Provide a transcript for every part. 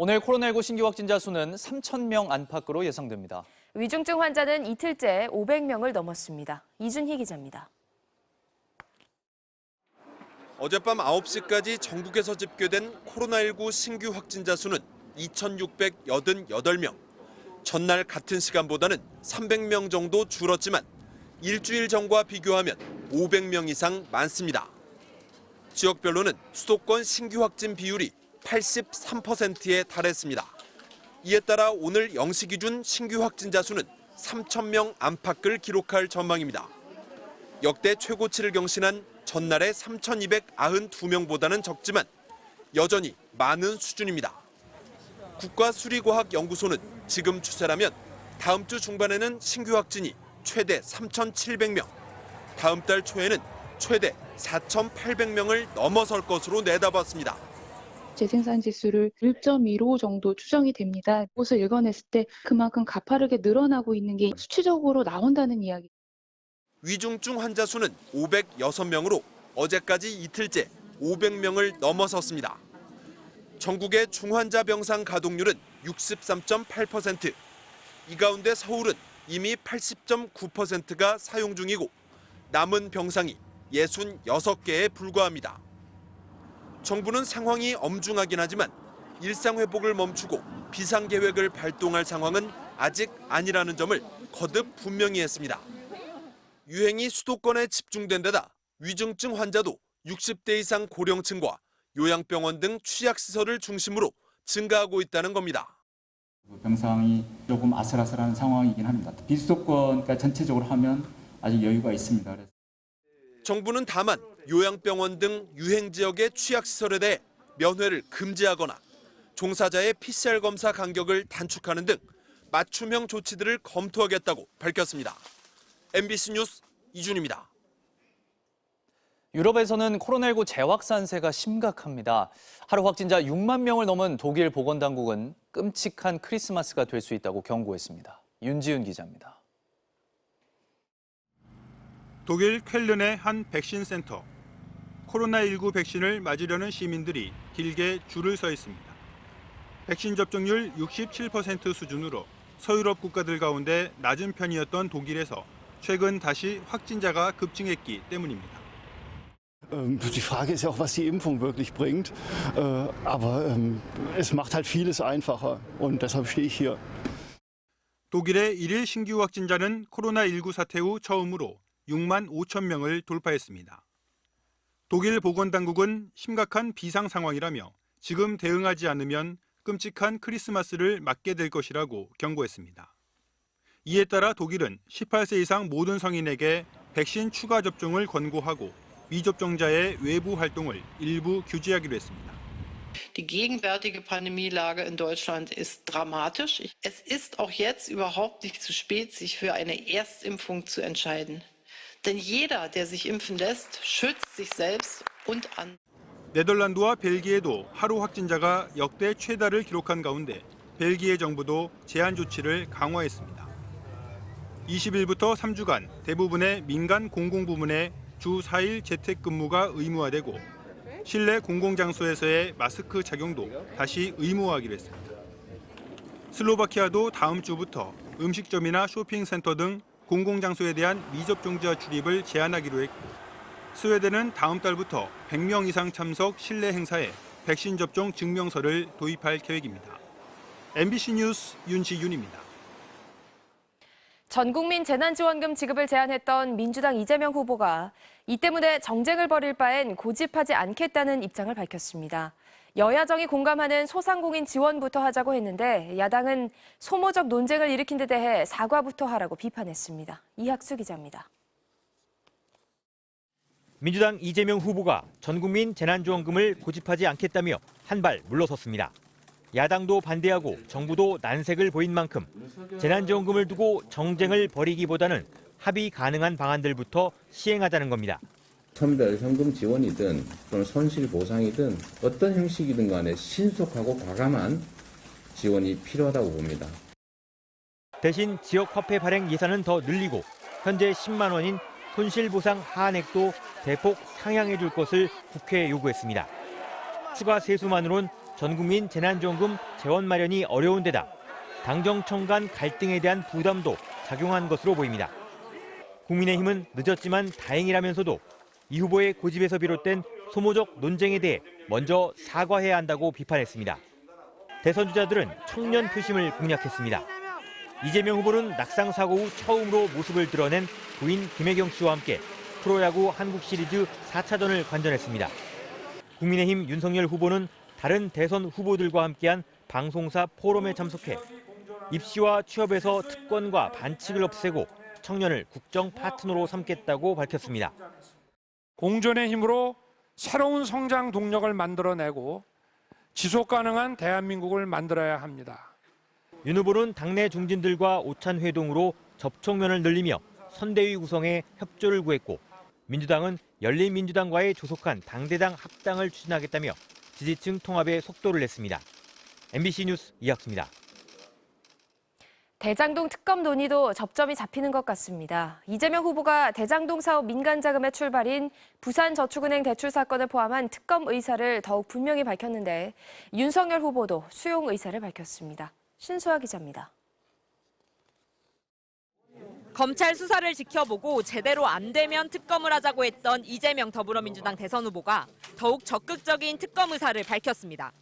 오늘 코로나19 신규 확진자 수는 3,000명 안팎으로 예상됩니다. 위중증 환자는 이틀째 500명을 넘었습니다. 이준희 기자입니다. 어젯밤 9시까지 전국에서 집계된 코로나19 신규 확진자 수는 2,688명. 전날 같은 시간보다는 300명 정도 줄었지만 일주일 전과 비교하면 500명 이상 많습니다. 지역별로는 수도권 신규 확진 비율이 83%에 달했습니다. 이에 따라 오늘 0시 기준 신규 확진자 수는 3,000명 안팎을 기록할 전망입니다. 역대 최고치를 경신한 전날의 3,292명보다는 적지만 여전히 많은 수준입니다. 국가수리과학연구소는 지금 추세라면 다음 주 중반에는 신규 확진이 최대 3,700명, 다음 달 초에는 최대 4,800명을 넘어설 것으로 내다봤습니다. 재생산 지수를 1.15 정도 추정이 됩니다. 이것을 읽어냈을 때 그만큼 가파르게 늘어나고 있는 게 수치적으로 나온다는 이야기. 위중증 환자 수는 506명으로 어제까지 이틀째 500명을 넘어섰습니다. 전국의 중환자 병상 가동률은 63.8%. 이 가운데 서울은 이미 80.9%가 사용 중이고 남은 병상이 66개에 불과합니다. 정부는 상황이 엄중하긴 하지만 일상 회복을 멈추고 비상계획을 발동할 상황은 아직 아니라는 점을 거듭 분명히 했습니다. 유행이 수도권에 집중된 데다 위중증 환자도 60대 이상 고령층과 요양병원 등 취약시설을 중심으로 증가하고 있다는 겁니다. 병상이 조금 아슬아슬한 상황이긴 합니다. 비수도권 전체적으로 하면 아직 여유가 있습니다. 정부는 다만 요양병원 등 유행 지역의 취약시설에 대해 면회를 금지하거나 종사자의 PCR 검사 간격을 단축하는 등 맞춤형 조치들을 검토하겠다고 밝혔습니다. MBC 뉴스 이준입니다. 유럽에서는 코로나19 재확산세가 심각합니다. 하루 확진자 6만 명을 넘은 독일 보건당국은 끔찍한 크리스마스가 될 수 있다고 경고했습니다. 윤지은 기자입니다. 독일 쾰른의 한 백신 센터. 코로나19 백신을 맞으려는 시민들이 길게 줄을 서 있습니다. 백신 접종률 67% 수준으로 서유럽 국가들 가운데 낮은 편이었던 독일에서 최근 다시 확진자가 급증했기 때문입니다. Die Frage ist ja auch, was die Impfung wirklich bringt. Aber es macht halt vieles einfacher und deshalb stehe ich hier. 독일의 1일 신규 확진자는 코로나19 사태 후 처음으로 6만 5천 명을 돌파했습니다. 독일 보건당국은 심각한 비상 상황이라며 지금 대응하지 않으면 끔찍한 크리스마스를 맞게 될 것이라고 경고했습니다. 이에 따라 독일은 18세 이상 모든 성인에게 백신 추가 접종을 권고하고 미접종자의 외부 활동을 일부 규제하기로 했습니다. Die gegenwärtige Pandemielage in Deutschland ist dramatisch. Es ist auch jetzt überhaupt nicht zu spät, sich für eine Erstimpfung zu entscheiden. Denn jeder, der sich impfen lässt, schützt sich selbst und andere. 네덜란드와 벨기에도 하루 확진자가 역대 최다를 기록한 가운데 벨기에 정부도 제한 조치를 강화했습니다. 20일부터 3주간 대부분의 민간 공공부문에 주 4일 재택근무가 의무화되고 실내 공공장소에서의 마스크 착용도 다시 의무화하기로 했습니다. 슬로바키아도 다음 주부터 음식점이나 쇼핑센터 등 공공장소에 대한 미접종자 출입을 제한하기로 했고 스웨덴은 다음 달부터 100명 이상 참석 실내 행사에 백신 접종 증명서를 도입할 계획입니다. MBC 뉴스 윤지윤입니다. 전 국민 재난지원금 지급을 제안했던 민주당 이재명 후보가 이 때문에 정쟁을 벌일 바엔 고집하지 않겠다는 입장을 밝혔습니다. 여야정이 공감하는 소상공인 지원부터 하자고 했는데 야당은 소모적 논쟁을 일으킨 데 대해 사과부터 하라고 비판했습니다. 이학수 기자입니다. 민주당 이재명 후보가 전 국민 재난지원금을 고집하지 않겠다며 한 발 물러섰습니다. 야당도 반대하고 정부도 난색을 보인 만큼 재난지원금을 두고 정쟁을 벌이기보다는 합의 가능한 방안들부터 시행하자는 겁니다. 선별 현금 지원이든 또는 손실 보상이든 어떤 형식이든 간에 신속하고 과감한 지원이 필요하다고 봅니다. 대신 지역 화폐 발행 예산은 더 늘리고 현재 10만 원인 손실보상 하한액도 대폭 상향해 줄 것을 국회에 요구했습니다. 추가 세수만으론 전국민 재난지원금 재원 마련이 어려운 데다 당정청 간 갈등에 대한 부담도 작용한 것으로 보입니다. 국민의힘은 늦었지만 다행이라면서도 이 후보의 고집에서 비롯된 소모적 논쟁에 대해 먼저 사과해야 한다고 비판했습니다. 대선 주자들은 청년 표심을 공략했습니다. 이재명 후보는 낙상 사고 후 처음으로 모습을 드러낸 부인 김혜경 씨와 함께 프로야구 한국 시리즈 4차전을 관전했습니다. 국민의힘 윤석열 후보는 다른 대선 후보들과 함께한 방송사 포럼에 참석해 입시와 취업에서 특권과 반칙을 없애고 청년을 국정 파트너로 삼겠다고 밝혔습니다. 공존의 힘으로 새로운 성장 동력을 만들어내고 지속 가능한 대한민국을 만들어야 합니다. 윤 후보는 당내 중진들과 오찬 회동으로 접촉면을 늘리며 선대위 구성에 협조를 구했고 민주당은 열린민주당과의 조속한 당대당 합당을 추진하겠다며 지지층 통합에 속도를 냈습니다. MBC 뉴스 이학수입니다. 대장동 특검 논의도 접점이 잡히는 것 같습니다. 이재명 후보가 대장동 사업 민간 자금의 출발인 부산저축은행 대출 사건을 포함한 특검 의사를 더욱 분명히 밝혔는데 윤석열 후보도 수용 의사를 밝혔습니다. 신수아 기자입니다. 검찰 수사를 지켜보고 제대로 안 되면 특검을 하자고 했던 이재명 더불어민주당 대선 후보가 더욱 적극적인 특검 의사를 밝혔습니다.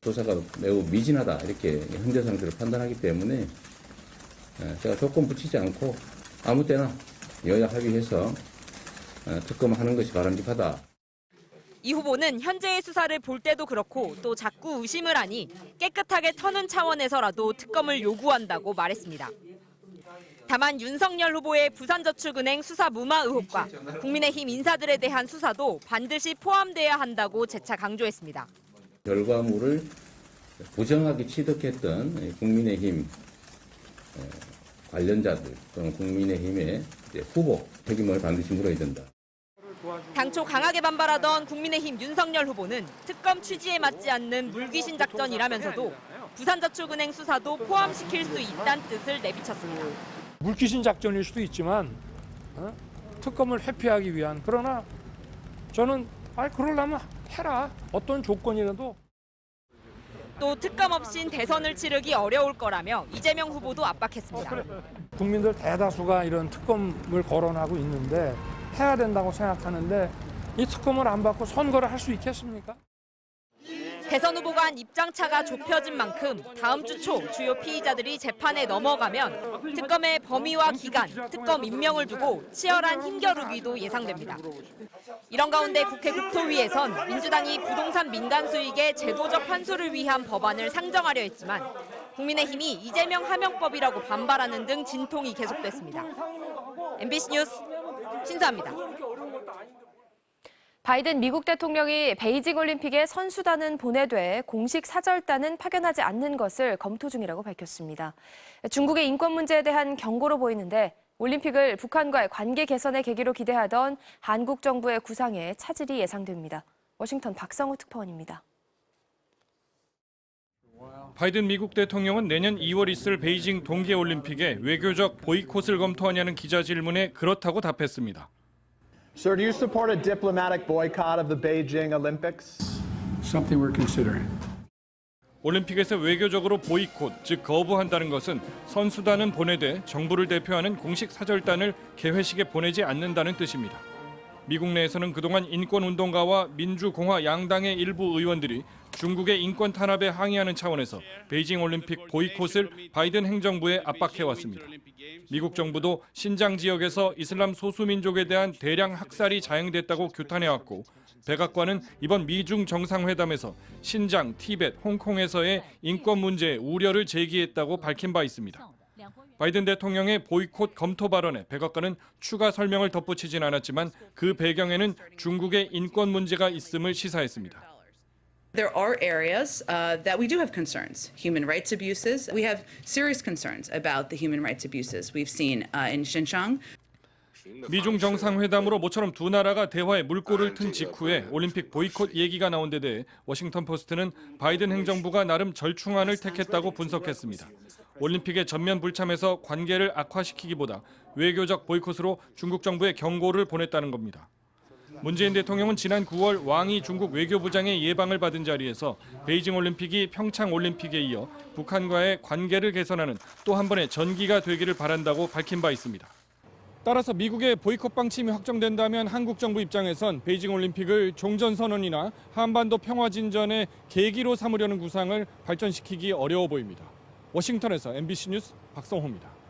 조사가 매우 미진하다 이렇게 현재 상태를 판단하기 때문에 제가 조건 붙이지 않고 아무 때나 여야 합의해서 특검하는 것이 바람직하다. 이 후보는 현재의 수사를 볼 때도 그렇고 또 자꾸 의심을 하니 깨끗하게 터는 차원에서라도 특검을 요구한다고 말했습니다. 다만 윤석열 후보의 부산저축은행 수사 무마 의혹과 국민의힘 인사들에 대한 수사도 반드시 포함돼야 한다고 재차 강조했습니다. 결과물을 부정하게 취득했던 국민의힘 관련자들 또는 국민의힘의 후보 책임을 반드시 물어야 된다. 당초 강하게 반발하던 국민의힘 윤석열 후보는 특검 취지에 맞지 않는 물귀신 작전이라면서도 부산저축은행 수사도 포함시킬 수 있다는 뜻을 내비쳤습니다. 물귀신 작전일 수도 있지만 특검을 회피하기 위한, 그러나 저는 그러려면 해라. 어떤 조건이라도. 또 특검 없인 대선을 치르기 어려울 거라며 이재명 후보도 압박했습니다. 국민들 대다수가 이런 특검을 거론하고 있는데 해야 된다고 생각하는데 이 특검을 안 받고 선거를 할 수 있겠습니까? 대선 후보가 한 입장차가 좁혀진 만큼 다음 주 초 주요 피의자들이 재판에 넘어가면 특검의 범위와 기간, 특검 임명을 두고 치열한 힘겨루기도 예상됩니다. 이런 가운데 국회 국토위에선 민주당이 부동산 민간 수익의 제도적 환수를 위한 법안을 상정하려 했지만 국민의힘이 이재명 하명법이라고 반발하는 등 진통이 계속됐습니다. MBC 뉴스 신수아입니다. 바이든 미국 대통령이 베이징 올림픽에 선수단은 보내되 공식 사절단은 파견하지 않는 것을 검토 중이라고 밝혔습니다. 중국의 인권 문제에 대한 경고로 보이는데 올림픽을 북한과의 관계 개선의 계기로 기대하던 한국 정부의 구상에 차질이 예상됩니다. 워싱턴 박성우 특파원입니다. 바이든 미국 대통령은 내년 2월 있을 베이징 동계올림픽에 외교적 보이콧을 검토하냐는 기자 질문에 그렇다고 답했습니다. Sir, do you support a diplomatic boycott of the Beijing Olympics? Something we're considering. 올림픽에서 외교적으로 보이콧, 즉 거부한다는 것은 선수단은 보내되 정부를 대표하는 공식 사절단을 개회식에 보내지 않는다는 뜻입니다. 미국 내에서는 그동안 인권운동가와 민주공화 양당의 일부 의원들이 중국의 인권 탄압에 항의하는 차원에서 베이징 올림픽 보이콧을 바이든 행정부에 압박해왔습니다. 미국 정부도 신장 지역에서 이슬람 소수민족에 대한 대량 학살이 자행됐다고 규탄해왔고 백악관은 이번 미중 정상회담에서 신장, 티벳, 홍콩에서의 인권 문제에 우려를 제기했다고 밝힌 바 있습니다. 바이든 대통령의 보이콧 검토 발언에 백악관은 추가 설명을 덧붙이진 않았지만 그 배경에는 중국의 인권 문제가 있음을 시사했습니다. There are areas that we do have concerns. Human rights abuses. We have serious concerns about the human rights abuses we've seen in Xinjiang. 미중 정상회담으로 모처럼 두 나라가 대화에 물꼬를 튼 직후에 올림픽 보이콧 얘기가 나온 데 대해 워싱턴 포스트는 바이든 행정부가 나름 절충안을 택했다고 분석했습니다. 올림픽에 전면 불참해서 관계를 악화시키기보다 외교적 보이콧으로 중국 정부에 경고를 보냈다는 겁니다. 문재인 대통령은 지난 9월 왕이 중국 외교부장의 예방을 받은 자리에서 베이징 올림픽이 평창 올림픽에 이어 북한과의 관계를 개선하는 또 한 번의 전기가 되기를 바란다고 밝힌 바 있습니다. 따라서 미국의 보이콧 방침이 확정된다면 한국 정부 입장에선 베이징 올림픽을 종전선언이나 한반도 평화 진전의 계기로 삼으려는 구상을 발전시키기 어려워 보입니다. 워싱턴에서 MBC 뉴스 박성호입니다.